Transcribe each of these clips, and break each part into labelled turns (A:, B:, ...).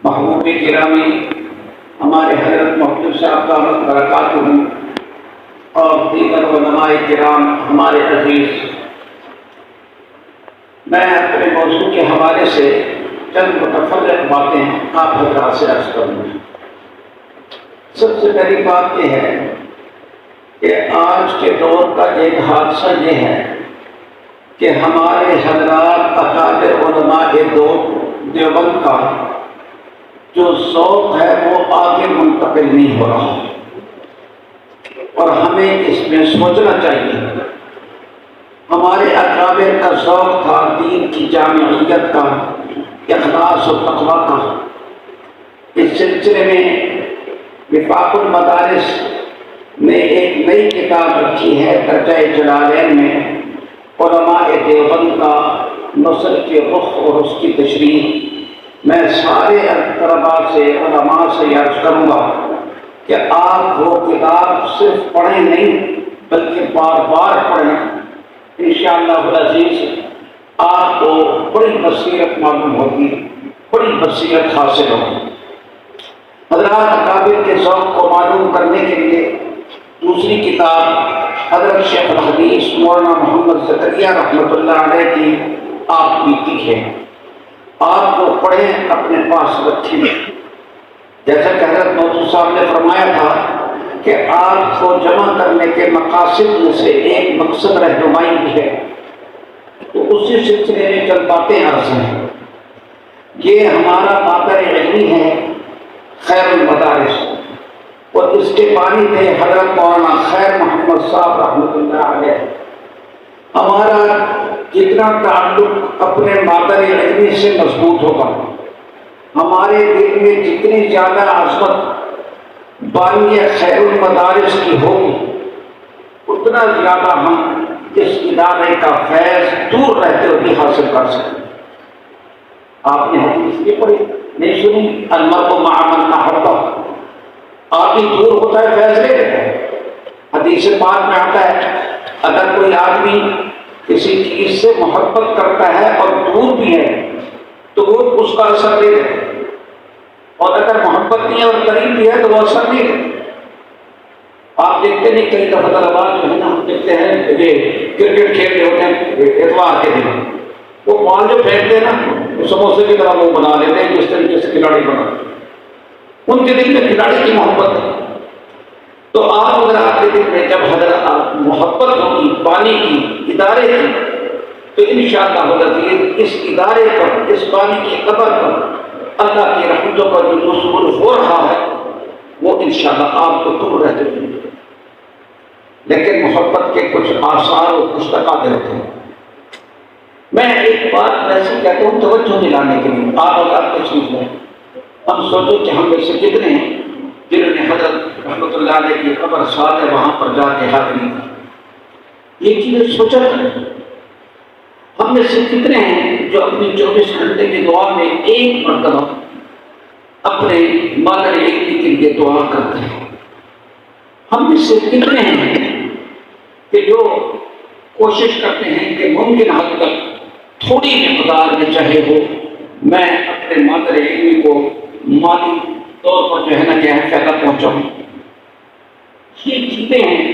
A: محبوب گرامی ہمارے حضرت محمد صاحب کا برکاتہ اور دیگر علماء کرام ہمارے عزیز، میں اپنے موضوع کے حوالے سے چند متفرق باتیں آپ حضرات سے عرض کروں گا۔ سب سے پہلی بات یہ ہے کہ آج کے دور کا ایک حادثہ یہ ہے کہ ہمارے حضرات اکابر علماء دیوبند کا جو ذوق ہے وہ آگے منتقل نہیں ہو رہا، اور ہمیں اس میں سوچنا چاہیے۔ ہمارے اکابر کا ذوق تھا دین کی جامعیت کا، اخلاص و تقویٰ کا۔ اس سلسلے میں وفاق المدارس نے ایک نئی کتاب رکھی ہے درجہ جلالین میں، علماء دیوبند کا نثر کے رخ اور اس کی تشریح۔ میں سارے طلباء سے، علماء سے عرض کروں گا کہ آپ وہ کتاب صرف پڑھیں نہیں بلکہ بار بار پڑھیں، انشاءاللہ العزیز آپ کو بڑی بصیرت معلوم ہوگی، بڑی بصیرت حاصل ہوگی۔ حضرات اکابر کے ذوق کو معلوم کرنے کے لیے دوسری کتاب حضرت شیخ الحدیث مولانا محمد زکریا رحمۃ اللہ علیہ کی آپ کی ہے، آپ کو پڑھیں، اپنے پاس رکھیں۔ جیسا کہ حضرت موضوع صاحب نے فرمایا تھا کہ آپ کو جمع کرنے کے مقاصد میں سے ایک مقصد رہنمائی بھی ہے، تو اسی سلسلے میں چند باتیں عرض ہیں۔ یہ ہمارا مادر علمی ہے خیر المدارس، اور اس کے بانی تھے حضرت مولانا خیر محمد صاحب رحمۃ اللہ علیہ۔ ہمارا جتنا تعلق اپنے مادر علمی سے مضبوط ہوگا، ہمارے دل میں جتنی زیادہ عظمت بانی خیر المدارس کی ہوگی، اتنا زیادہ ہم اس ادارے کا فیض دور رہتے ہوئے حاصل کر سکیں۔ آپ نے حدیث کی پڑھی نہیں سنی؟ المرء مع من احب، آدمی دور ہوتا ہے فیض لے لیتا ہے۔ حدیث پاک میں آتا ہے اگر کوئی آدمی کسی چیز سے محبت کرتا ہے اور دور بھی ہے تو وہ اس کا اثر لے لیتا ہے، اور اگر محبت نہیں ہے اور قریب بھی ہے تو وہ اثر نہیں لیتا۔ آپ دیکھتے نہیں کئی دفعہ طلباء جو ہے نا، ہم دیکھتے ہیں یہ کرکٹ کھیل رہے ہوتے ہیں اتوار کے دن، وہ بال جو پھینکتے ہیں نا سموسے کی طرح وہ بنا لیتے ہیں جس طریقے سے کھلاڑی بنا، ان کے دل میں کھلاڑی کی محبت ہے۔ تو آپ اگر آپ کے دل میں جب حضرت محبت ہوگی بانی کی، ادارے کی، تو انشاءاللہ العزیز اس ادارے پر، اس بانی کی قبر پر اللہ کی رحمتوں کا جو نزول ہو رہا ہے وہ انشاءاللہ آپ کو دور رہتے ہیں۔ لیکن محبت کے کچھ آثار اور کچھ تقاضے ہوتے ہیں۔ میں ایک بات ایسی کہتا ہوں توجہ دلانے کے لیے، آپ اگر تشریف لیں، ہم سوچیں کہ ہم میں سے کتنے ہیں جنہوں نے حضرت رحمۃ اللہ علیہ کی قبر ساتھ ہے وہاں پر جا کے حاضری کی۔ یہ چیزیں سوچا کریں، ہم میں سے کتنے ہیں جو اپنی 24 گھنٹے کی دعا میں ایک مرتبہ اپنے مادر علمی کے لیے دعا کرتے ہیں؟ ہم میں سے کتنے ہیں کہ جو کوشش کرتے ہیں کہ ممکن حد تک تھوڑی مقدار میں چاہے ہو میں اپنے مادر علمی کو مالی طور پر جو ہے نا کیا ہے فائدہ پہنچاؤں؟ یہ چیزیں ہیں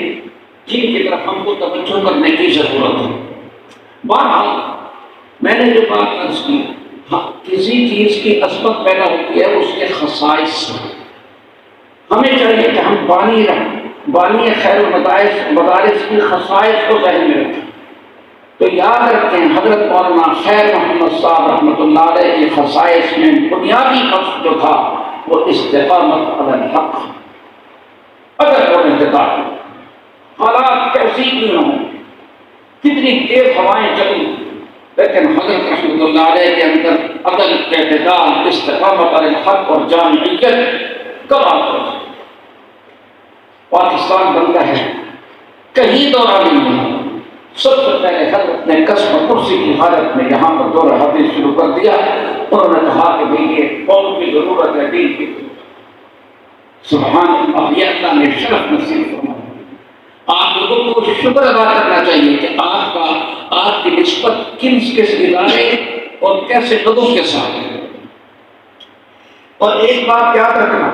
A: جن کی طرف ہم کو توجہ کرنے کی ضرورت ہے۔ بہرحال میں نے جو بات عرض کی، کسی چیز کی عظمت پیدا ہوتی ہے اس کے خصائص سے۔ ہمیں چاہیے کہ ہم بانی خیر المدارس کی خصائص کو ذہن میں رکھیں۔ تو یاد رکھیں حضرت مولانا خیر محمد صاحب رحمۃ اللہ علیہ کی خصائص میں بنیادی مقصد جو تھا وہ استقامت علی الحق۔ اگر وہ انتقال حالات کیسی کیوں ہوں، کتنی تیز ہوائیں چلی، لیکن حضرت رحمۃ اللہ علیہ کے اندر عدل، اعتدال، استقامت علی الحق اور جامعیت کب آتا ہے؟ پاکستان بنتا ہے کہیں دورہ نہیں ہے، سب سے پہلے حضرت نے قصب کرسی کی حالت میں یہاں پر دورہ حدیث شروع کر دیا۔ انہوں نے کہا کہ بھئی یہ قوم کی ضرورت ہے، دین کی۔ سبحان اللہ، یہ اللہ نے شرف نصیب فرمایا۔ آپ لوگوں کو شکر ادا کرنا چاہیے کہ آپ کی نسبت کس ادارے اور کیسے لوگوں کے ساتھ ہے۔ اور ایک بات یاد رکھنا،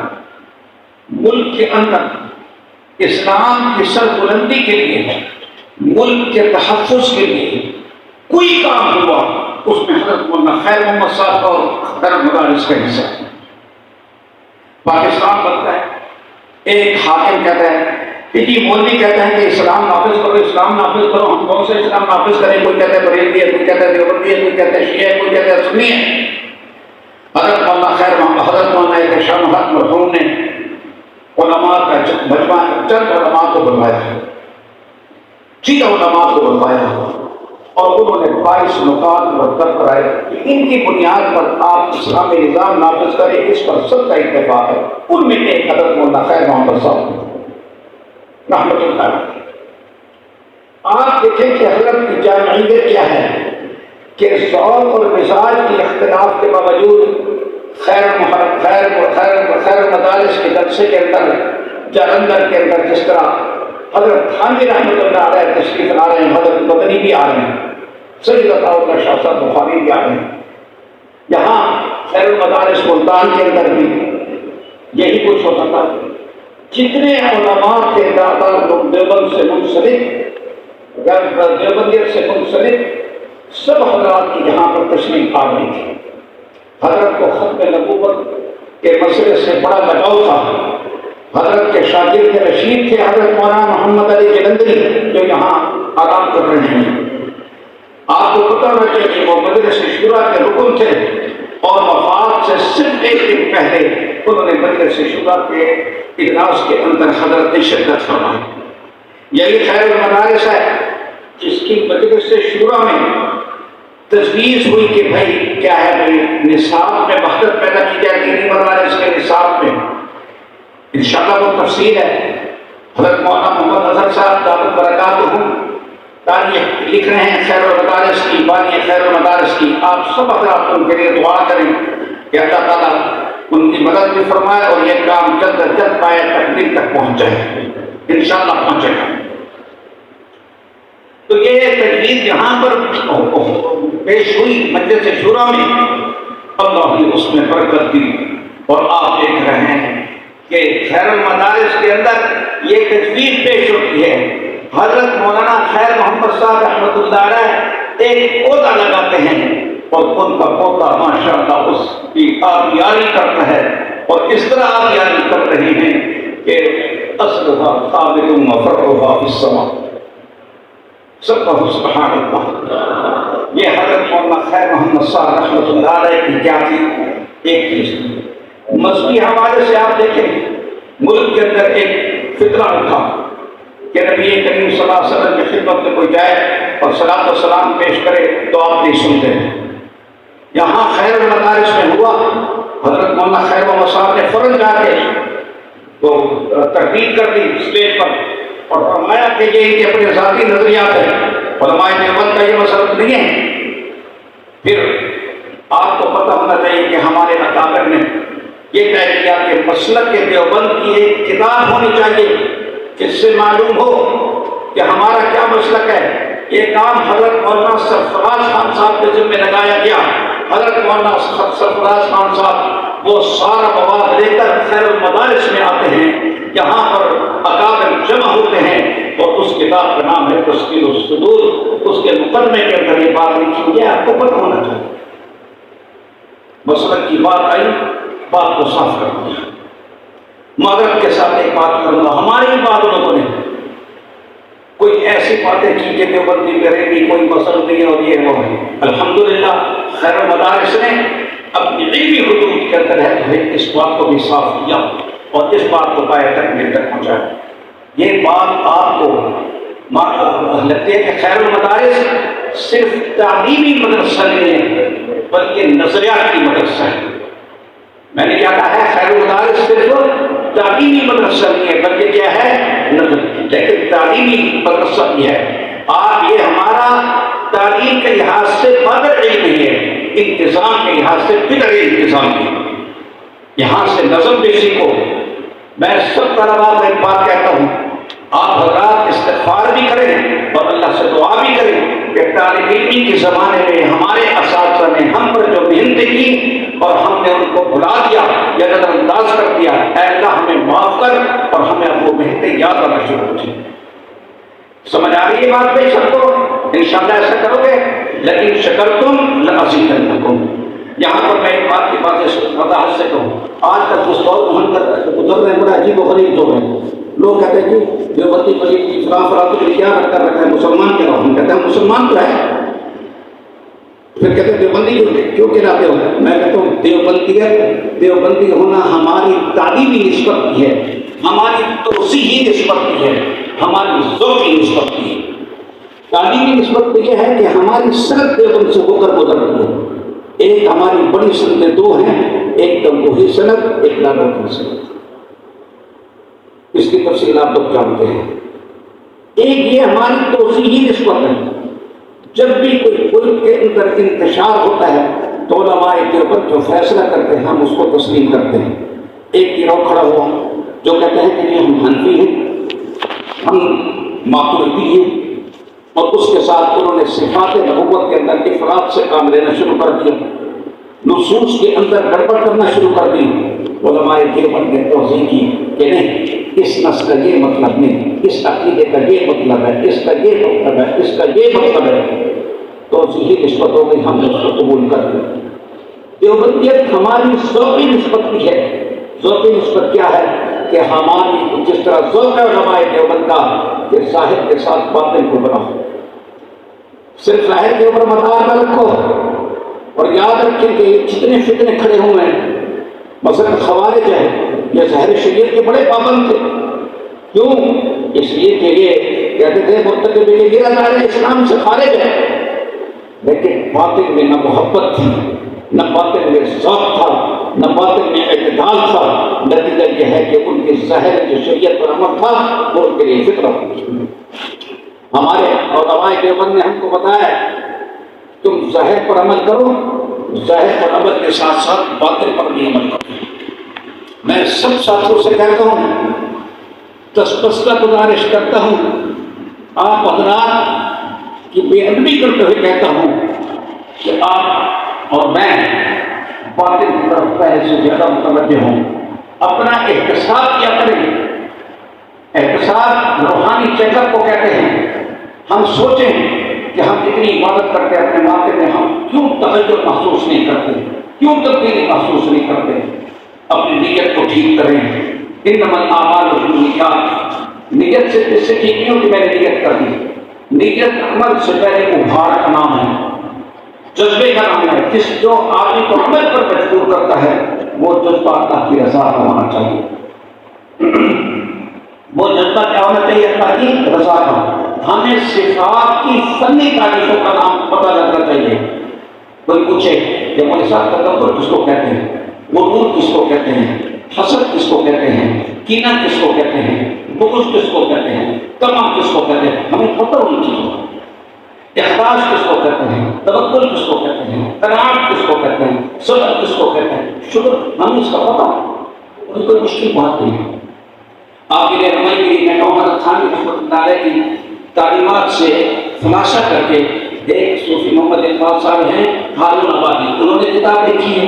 A: ملک کے اندر اسلام کی سربلندی کے لیے، ملک کے تحفظ کے لیے کوئی کام ہوا، اس میں حضرت مولانا خیر محمد صاحب کا اور خیر مدارس کا حصہ ہے۔ پاکستان بنتا ہے، ایک حاکم کہتا ہے کہ مولوی کہتا ہے کہ اسلام نافذ کرو، اسلام نافذ کرو، ہم کون سے اسلام نافذ کریں؟ کوئی کہتا ہے بریلوی ہے، کوئی کہتا ہے دیوبندی ہے، کوئی کہتا ہے شیعہ ہے، کوئی کہتا ہے سنی ہے۔ حضرت مولانا خیر محمد، حضرت مولانا احتشام حق مرحوم نے علماء کا مجمع، چند علماء کو بلوایا، چند علماء کو بلوایا اور انہوں نے 22 نکات مرتب کرائے کہ ان کی بنیاد پر آپ اسلامی نظام نافذ کریں، اس پر سب کا اتفاق ہے۔ ان میں ایک حضرت مولانا خیر محمد صاحب رحمۃ اللہ علیہ۔ آپ دیکھیں کہ حضرت کی جامعیت کیا ہے کہ ذوق اور مزاج کے اختلاف کے باوجود خیر مدارس کے جلسے کے اندر، جلندھر کے اندر جس طرح حضرت تھانوی رحمۃ اللہ علیہ تشریف لا رہے ہیں، حضرت مدنی بھی آ رہے ہیں، سید عطا اللہ شاہ صاحب بخاری بھی آ رہے ہیں، یہاں خیر المدارس ملتان کے اندر بھی یہی کچھ ہوتا تھا۔ جتنے علماء کے دادا لوگ دیوبند سے منسلک، دیوبندیت سے منسلک سب حضرات کی یہاں پر تشریف آ رہی تھی۔ حضرت کو ختم نبوت کے مسئلے سے بڑا لگاؤ تھا۔ حضرت کے شاگرد رشید تھے حضرت مولانا محمد علی جلندری، جو یہاں آرام کر رہے ہیں۔ آپ کو پتہ ہونا چاہیے کہ وہ مجلس شورا کے رکن تھے اور وفات سے صرف ایک دن پہلے انہوں نے مجلس شورا کے اجلاس کے اندر حضرت نے شرکت فرمائی۔ یہی خیر المدارس ہے جس کی مجلس شورا میں تجویز ہوئی کہ بھائی کیا ہے، بھائی نصاب میں وحدت پیدا کی جائے دینی مدارس کے نصاب میں، انشاءاللہ وہ تفصیل ہے۔ حضرت مولانا محمد اظہر صاحب دامت برکاتہم تاریخ لکھ رہے ہیں خیر المدارس کی، بانی خیر المدارس کی۔ آپ سب حضرات ان کے لیے دعا کریں کہ اللہ تعالیٰ ان کی مدد بھی فرمائے اور یہ کام جلد از جلد پائے تکمیل تک پہنچ جائے، انشاءاللہ پہنچے گا۔ تو یہ تجویز یہاں پر پیش ہوئی مجلس شورا میں، اللہ نے اس میں برکت دی، اور آپ دیکھ رہے ہیں کہ خیر المدارس کے اندر یہ تجویز پیش ہوتی ہے۔ حضرت مولانا خیر محمد صاحب رحمۃ اللہ علیہ ایک پودا لگاتے ہیں اور ان کا پودا ماشاءاللہ اس کی آبیاری کرتا ہے، اور اس طرح آبیاری کر رہے ہیں کہ اصلھا ثابت و فرعھا فی السماء۔ سبحان اللہ۔ یہ حضرت مولانا خیر محمد صاحب رحمۃ اللہ علیہ کی کیا تھی؟ ایک چیز مذہبی حوالے سے آپ دیکھیں، ملک کے اندر ایک فتنہ اٹھا کہ نبی کریم صلی اللہ علیہ وسلم کی خدمت میں کوئی جائے اور صلاۃ و سلام پیش کرے تو آپ نہیں سنتے۔ یہاں خیر المدارس میں ہوا، حضرت مولانا خیر محمد صاحب نے فوراً جا کے تو تحقیق کر دی اسٹیج پر اور فرمایا کہ یہ ان کے اپنے ذاتی نظریات ہیں، علماء دیوبند کا یہ مسئلہ نہیں ہے۔ پھر آپ کو پتہ ہونا چاہیے کہ ہمارے اکابر نے یہ طے کیا کہ مسلک کے دیوبند کی ایک کتاب ہونی چاہیے جس سے معلوم ہو کہ ہمارا کیا مسلک ہے۔ یہ کام حضرت مولانا سرفراز خان صاحب کے ذمہ لگایا گیا۔ حضرت مولانا سرفراز خان صاحب وہ سارا مواد لے کر خیر المدارس میں آتے ہیں، یہاں پر اکابر جمع ہوتے ہیں، اور اس کتاب کا نام ہے تسکین الصدور۔ اس کے مقدمے کے اندر یہ بات لکھی ہوئی ہے، آپ کو پتہ ہونا چاہیے۔ مسلک کی بات آئی، بات کو صاف کر دیا۔ معذرت کے ساتھ ایک بات کروں گا، ہماری بعض لوگوں نے کوئی ایسی باتیں کی کہ دیوبندی کرے گی، کوئی مسئلہ نہیں اور یہ وہ ہے۔ الحمدللہ خیر المدارس نے اپنی علمی حدود کے اندر ہے اس بات کو بھی صاف کیا اور اس بات کو پائے تک میرے تک پہنچایا۔ یہ بات آپ کو لگتی ہے کہ خیر المدارس صرف تعلیمی مدرسہ نہیں ہے بلکہ نظریات کی مدرسہ ہے۔ میں نے کیا کہا ہے؟ خیر المدارس صرف تعلیمی مدرسہ نہیں ہے بلکہ کیا ہے؟ لیکن تعلیمی مدرسہ بھی ہے۔ آپ یہ ہمارا تعلیم کے لحاظ سے بدر علم نہیں ہے، انتظام کے لحاظ سے بدر انتظام ہے۔ یہاں سے نظم بھی سیکھو۔ میں سب طلباء کو ایک بات کہتا ہوں، آپ حضرات استغفار بھی کریں اور اللہ سے دعا بھی کریں کہ طالب علمی کے زمانے میں ہمارے اساتذہ نے ہم پر جو محنت کی اور ہم نے ان کو بھلا دیا، یا نظر انداز کر دیا، اے اللہ ہمیں معاف کر اور ہمیں اب وہ بہتر یاد کرنا شروع کر دیا۔ سمجھ آ رہی ہے بات بھائی سب کو؟ انشاءاللہ ایسا کرو گے، لیکن شکرتم لازیدنکم۔ یہاں پر میں ایک بات کی وضاحت سے کہوں، آج کا دستور گزر رہے ہیں بڑا عجیب و غریب دور ہے۔ لوگ کہتے ہیں کہ دیوبندی پلیت فلاں فلاں کے لیے کیا کر رکھا ہے، مسلمان کہلاؤ۔ ہم کہتے ہیں مسلمان تو ہے، پھر کہتے ہیں دیوبندی کیوں کہلاتے ہو؟ میں کہتا ہوں دیوبندی ہونا ہماری تعلیمی نسبت کی ہے، ہماری توسیعی نسبت کی ہے، ہماری ذوقی نسبت کی ہے۔ تعلیمی نسبت تو یہ ہے کہ ہماری سند دیوبند سے ہو کر گزر رہی ہے۔ ایک ہماری بڑی سندیں دو ہیں، ایک گمگوہی سند، ایک لاہوری سند۔ اس کی تفصیل آپ لوگ جانتے ہیں۔ ایک یہ ہماری توسیعی نسبت ہے، جب بھی کوئی ملک کے اندر انتشار ہوتا ہے تو علماء دیوبند جو فیصلہ کرتے ہیں ہم اس کو تسلیم کرتے ہیں۔ ایک گروہ کھڑا ہوا جو کہتے ہیں کہ ہم حنفی ہیں، ہم ماتریدی ہیں، اور اس کے ساتھ انہوں نے صفات نبوت کے اندر افراد سے کام لینا شروع کر دیا، نصوص کے اندر گڑبڑ کرنا شروع کر دی۔ علماء دیوبند نے توضیح کی کہ نہیں، اس نص کا یہ مطلب نہیں، اس عقیدے کا یہ مطلب ہے، اس کا یہ مطلب ہے، اس کا یہ مطلب ہے۔ توضیحی نسبت ہو گئی، ہم نے اس کو قبول کر دیا۔ دیوبندیت ہماری ذوقی نسبت بھی ہے۔ ذوقی نسبت کیا ہے کہ ہماری جس طرح ذوق ہے علماء دیوبند کا کہ ظاہر کے ساتھ باطن کو بناؤ، صرف ظاہر کے اوپر مدار نہ رکھو، اور یاد رکھیں کہ یہ جتنے فتنے کھڑے ہوئے ہیں، مثلا خوارج ہے، یہ ظاہر شریعت کے بڑے پابند تھے۔ کیوں؟ اس لیے کہ یہ کہتے تھے مرتکب دار اسلام سے خارج ہے، لیکن باطن میں نہ محبت تھی، نہ باطن میں ذوق تھا، نہ باطن میں اعتدال تھا۔ نتیجہ یہ ہے کہ ان کی ظاہر جو شریعت پر عمل تھا وہ ان کے لیے فطرت تھی۔ ہمارے علماء دیوبند نے ہم کو بتایا تم ظاہر پر عمل کرو، ظاہر پر عمل کے ساتھ ساتھ باطن پر بھی عمل کرو۔ میں سب ساتھیوں سے کہتا ہوں، تسبستا گزارش کرتا ہوں، آپ حضرات کی بے ادبی کرتے ہوئے کہتا ہوں کہ آپ اور میں باطن کی طرف پہلے سے زیادہ متوجہ ہوں۔ اپنا احتساب کیا کریں؟ احتساب روحانی چیک اپ کو کہتے ہیں۔ ہم سوچیں کہ ہم اتنی عبادت کرتے ہیں، اپنے ماتھے میں ہم کیوں تغیر محسوس نہیں کرتے، کیوں تبدیلی محسوس نہیں کرتے؟ اپنی نیت کو ٹھیک کریں۔ انما الاعمال بالنیات، نیت سے اس سے ٹھیک نہیں ہو کہ میں نے نیت کر دی۔ نیت عمل سے پہلے ابھار کا نام ہے، جذبے کا نام ہے۔ جس جو آدمی کو عمل پر مجبور کرتا ہے وہ جذبہ اللہ کی رضا کا ہونا چاہیے۔ وہ جذبہ کیا ہونا چاہیے؟ اللہ کی رضا کا۔ ہمیں صفات کی فنی تعریفوں کا نام پتہ لگنا چاہیے۔ کوئی پوچھے کہ مولوی صاحب تکبر کس کو کہتے ہیں، غرور کس کو کہتے ہیں، حسد کس کو کہتے ہیں، کینہ کس کو کہتے ہیں، بغض کس کو کہتے ہیں، طمع کس کو کہتے ہیں، ہمیں پتہ ان چیزوں کا۔ اخلاص کس کو کہتے ہیں، توکل کس کو کہتے ہیں، قناعت کس کو کہتے ہیں، صبر کس کو کہتے ہیں، شکر، ہمیں اس کا پتہ ہے، اور کوئی مشکل بات نہیں ہے۔ آپ کی رہنمائی کے لیے میں حضرت تھانوی رحمۃ اللہ علیہ کی تعلیمات سے خلاصہ کر کے، ایک صوفی محمد اقبال صاحب ہیں ہارون آبادی، انہوں نے کتاب لکھی ہے،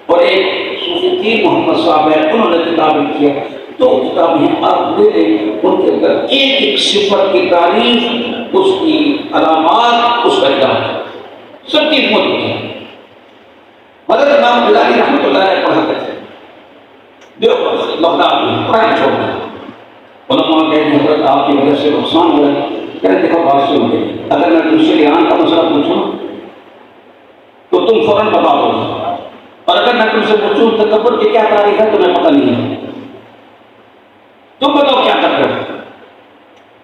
A: اور ایک صوفی پیر محمد صاحب ہیں، انہوں نے کتاب لکھی ہے۔ تو کتابیں آپ لے لیں، ان کے اندر ایک ایک صفت کی تعریف، اس کی علامات، اس کا علاج، سب چیز موجود ہے۔ حضرت امام غزالی رحمۃ اللہ علیہ پڑھاتے تھے دیوبند بغداد میں، قرآن چھوڑ دیا۔ علماء کہتے ہیں حضرت آپ کی وجہ سے نقصان ہوا ہے۔ کہتے دیکھو بات سن کے، اگر میں تم سے ایران کا مسئلہ پوچھوں تو تم فوراً بتا دو گے، اور اگر میں تم سے پوچھوں تکبر کی کیا تعریف ہے تمہیں پتہ نہیں ہے، تم بتاؤ کیا کرتے ہو؟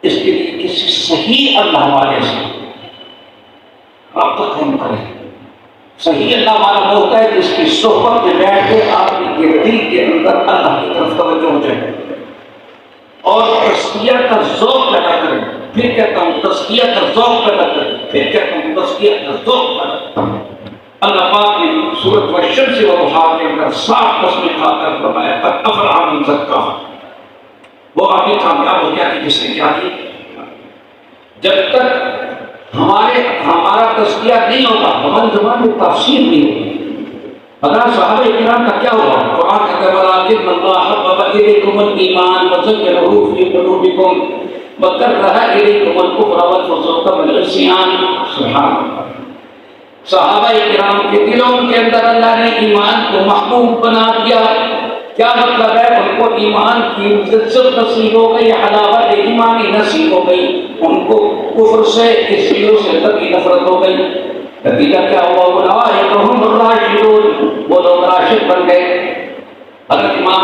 A: اس کے لیے کسی صحیح اللہ والے سے رابطہ قائم کریں۔ صحیح اللہ والا وہ ہوتا ہے جس کی صحبت میں بیٹھ کے آپ کے دل کے اندر اللہ کی طرف توجہ ہو جائے، اور تزکیہ کا ذوق پیدا کریں۔ پھر کہتا ہوں تزکیہ کا ذوق پیدا کریں، پھر کہتا ہوں تزکیہ کا ذوق پیدا کریں۔ اللہ پاک نے سورۃ والشمس والضحیٰ کے اندر 7 قسمیں کھا کر فرمایا قد افلح من زکاہا، وہ آدمی کامیاب ہو گیا کہ جس نے کیا کی۔ جب تک ہمارا تزکیہ نہیں ہوگا، ہماری زبان میں تفسیر نہیں ہوگی۔ حضرات صحابہ کرام کا کیا ہوا؟ قرآن کہتا ہے ولكن الله حبب إليكم الإيمان وزينه في قلوبكم وكره إليكم الكفر والفسوق والعصيان. سبحان اللہ. صحابہ کرام کے دلوں کے اندر اللہ نے ایمان کو محبوب بنا دیا. کیا مطلب ہے؟ ان کو ایمان کی لذت نصیب ہو گئی، حلاوت ایمانی نصیب ہو گئی. ان کو کفر سے، اس چیزوں سے کبھی نفرت ہو گئی. نتیجہ کیا ہوا؟ اولئک هم الراشدون، وہ لوگ راشد بن گئے. حضرت امام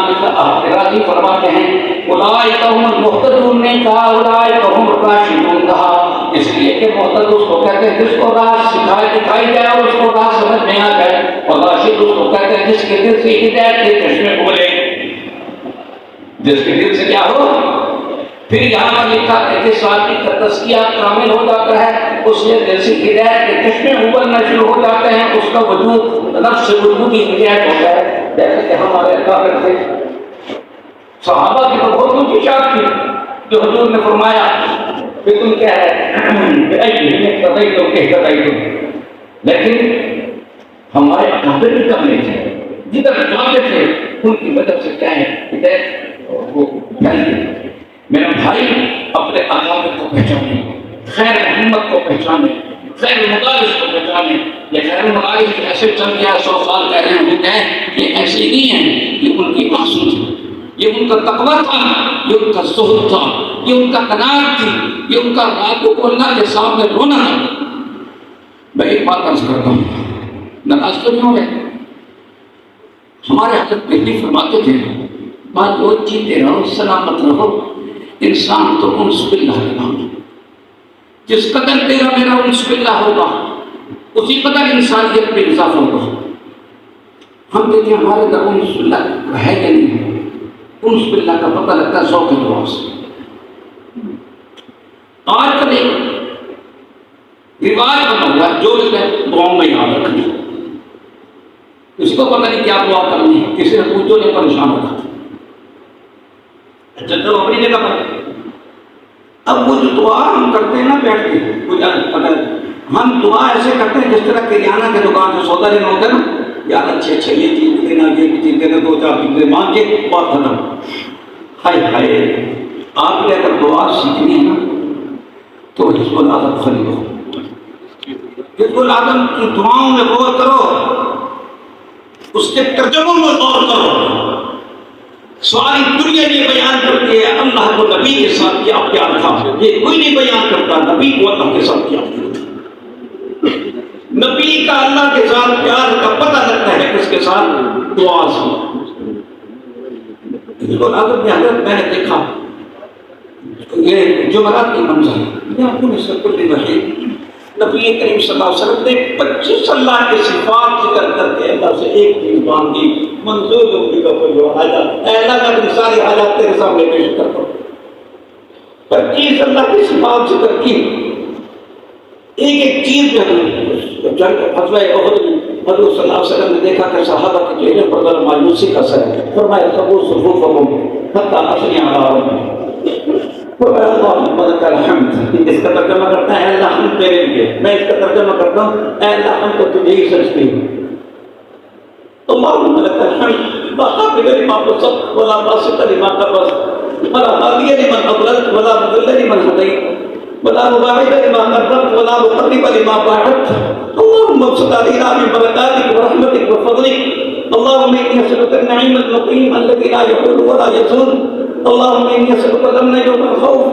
A: راضی فرماتے ہیں اولئک هم المهتدون نے کہا اولئک هم الراشدون کہا اس لیے کہ مہتد اس کو کہتے ہیں جس کو راہ دکھائی جائے اور اس کو راہ سمجھ میں آ جائے، اور راشد اس کو کہتے ہیں جس کے دل سے ہدایت کے چشمے کھلے، جس کے دل سے کیا ہو. پھر یہاں پر لکھا ہے کہ آدمی کا تزکیہ کامل ہو جاتا ہے، اس کے دل سے ہدایت کے چشمے ابلنا شروع ہو جاتے ہیں، اس کا وجود نفس وجودی ہدایت ہوتا ہے. جیسے کہ ہمارے اللہ تھے صحابہ کی تو بہت اونچی شان تھی جو حضور نے فرمایا کہ تم کیا ہے لیکن ہمارے اکابر بھی کم نہیں تھے، جدھر جاتے تھے ان کی وجہ سے کیا ہے وہ میرا بھائی اپنے اکابر کو پہچانے، خیر محمد کو پہچانے، خیر المدارس کو پہچانے. یہ خیر المدارس ایسے چل گیا 100 سال کہہ رہے ہیں، یہ ایسے نہیں ہیں، یہ ان کی معصوم تھی، یہ ان کا تقویٰ تھا، یہ ان کا زہد تھا، یہ ان کا قناعت تھی، یہ ان کا راتوں کو اللہ کے سامنے رونا تھا. میں ایک بات عرض کرتا ہوں، ناراض تو نہیں ہو رہے. ہمارے حضرت پہلے فرماتے تھے بات وہ جیتے رہو سلامت رہو، انسان تو انس باللہ کے نام ہے. جس قدر تیرا میرا انس باللہ ہوگا اسی قدر انسانیت میں اضافہ ہوگا. ہم کہتے ہیں ہمارے اندر انس باللہ ہے کہ نہیں؟ انس باللہ کا پتہ لگتا ہے ذوق دعا سے. آج کل ایک رواج بنا ہوا ہے جو دعاؤں میں یاد رکھنا، کسی کو پتہ نہیں کیا دعا کرنی ہے، کسی نے پوچھو نہیں پریشان ہو جاتا. اچھا چلو اپنی جگہ پر اب وہ جو دعا ہم کرتے ہیں نا بیٹھ کے، ہم دعا ایسے کرتے ہیں جس طرح کریانہ کے دکان سے سودا لینا ہوتا ہے نا، یار اچھے یہ چیز دینا، یہ چیز دینا، 2-4 چیزیں مانگ کے بات ختم. ہائے ہائے، آپ نے اگر دعا سیکھنی ہے نا تو حزب العظم خریدو. حزب العظم کی دعاؤں میں غور کرو، اس کے ترجموں میں غور کرو. ساری دنیا یہ بیان کرتی ہے اللہ کو نبی کے ساتھ کیا پیار تھا، یہ کوئی نہیں بیان کرتا نبی کو اللہ کے ساتھ کیا پیار تھا. نبی کا اللہ کے ساتھ پیار کا پتہ لگتا ہے کس کے ساتھ؟ دعا سے. حضرت میں نے دیکھا یہ جمعرات کی منظر میں آپ کو اس سے کل نبی کریم صلی اللہ علیہ وسلم نے 25 اللہ کے صفات ذکر کر کے اللہ سے ایک چیز مانگی، منظور ہوگی کا کوئی حاجت، اے اللہ میں اپنی ساری حاجات تیرے سامنے پیش کرتا ہوں. 25 اللہ کی صفات ذکر کی. ایک ایک چیز جو جنگ غزوہ احد میں حضور صلی اللہ علیہ وسلم نے دیکھا کہ صحابہ کے چہرے پر ذرا مایوسی کا اثر ہے. فرمایا سبو صفوفکم حتی اثنی علی ربکم، فرمایا اللہم لک الحمد. اس کا ترجمہ کرتا ہے اے اللہ ہم تیرے لیے، میں اس کا ترجمہ کرتا ہوں اے اللہ ہم تو تجھے ہی سجدے ہیں. اللہم لک الحمد لا قابل لما بسطت ولا باسط لما قبضت ولا هادي لمن اضللت ولا مضل لمن هديت ولا مباعد لما قدمت ولا مقرب لما باعدت. اللهم ابسط علينا من بركاتك ورحمتك وفضلك. اللهم اني اسالك النعيم المقيم الذي لا يحول ولا يزول. اللهم اني اسالك الامن يوم الخوف.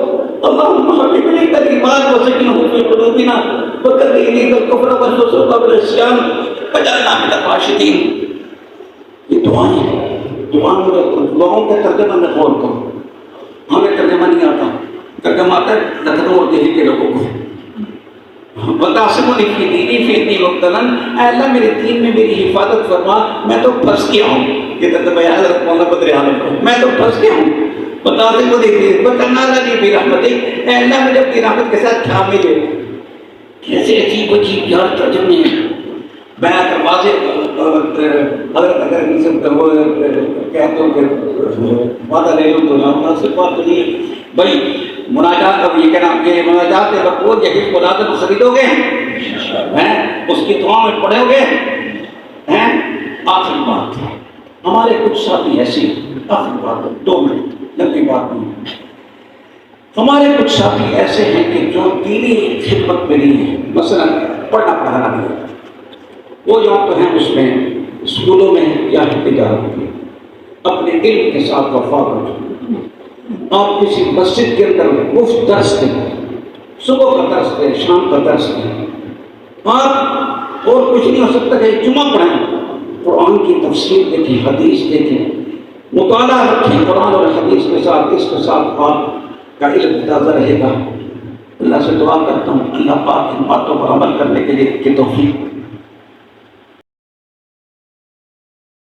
A: اللهم حبب اليك الايمان وزينه في قلوبنا وكره اليك الكفر والفسوق والعصيان واجعلنا من الراشدين. یہ دعاؤں کا ترجمہ میں غور کرو. ہمیں ترجمہ نہیں آتا، ترجمہ آتا ہے لکھنؤ اور دہلی کے لوگوں کو. وَتَعْصِمُنِي فِي دِينِي فِي دِينِ مُبْتَلًا، اے اللہ میرے دین میں میری حفاظت فرما، میں تو پھنس گیا ہوں. یہ ترجمہ ہے حضرت مولانا بدر عالم کا، میں تو پھنس گیا ہوں. وَتَعْصِمُنِي فِي وَتَنَالَنِي بِرَحْمَتِكَ، اے اللہ مجھے اپنی رحمت کے ساتھ تھامے لے. کیسے عجیب عجیب یار ترجمے ہیں. میں اگر واضح حضرت اگر ان سے کہتا ہوں کہ وعدہ لے لوں تو مناسب بات نہیں ہے بھائی. مناجات اب یہ کہنا یہ مناجات وقت یہ حزب العظم خریدو گے ہیں، اس کی دعا میں پڑھو گے ہیں. آخری بات ہمارے کچھ ساتھی ایسے، آخری بات 2 منٹ، لمبی بات نہیں، ہمارے کچھ ساتھی ایسے ہیں کہ جو دینی خدمت میں نہیں ہیں، مثلا پڑھنا پڑھانا نہیں ہوتا، وہ یا تو ہیں اس میں اسکولوں میں یا تجارت میں، اپنے علم کے ساتھ وفادار ہیں۔ آپ کسی مسجد کے اندر مفت درس دیں، صبح کا درس دیں، شام کا درس دیں، آپ اور کچھ نہیں ہو سکتا کہ جمعہ پڑھیں، قرآن کی تفسیر دیکھیں، حدیث دیکھیں، مطالعہ رکھیں قرآن اور حدیث کے ساتھ، اس کے ساتھ آپ کا علم تازہ رہے گا۔ اللہ سے دعا کرتا ہوں اللہ پاک ان باتوں پر عمل کرنے کے لیے توفیق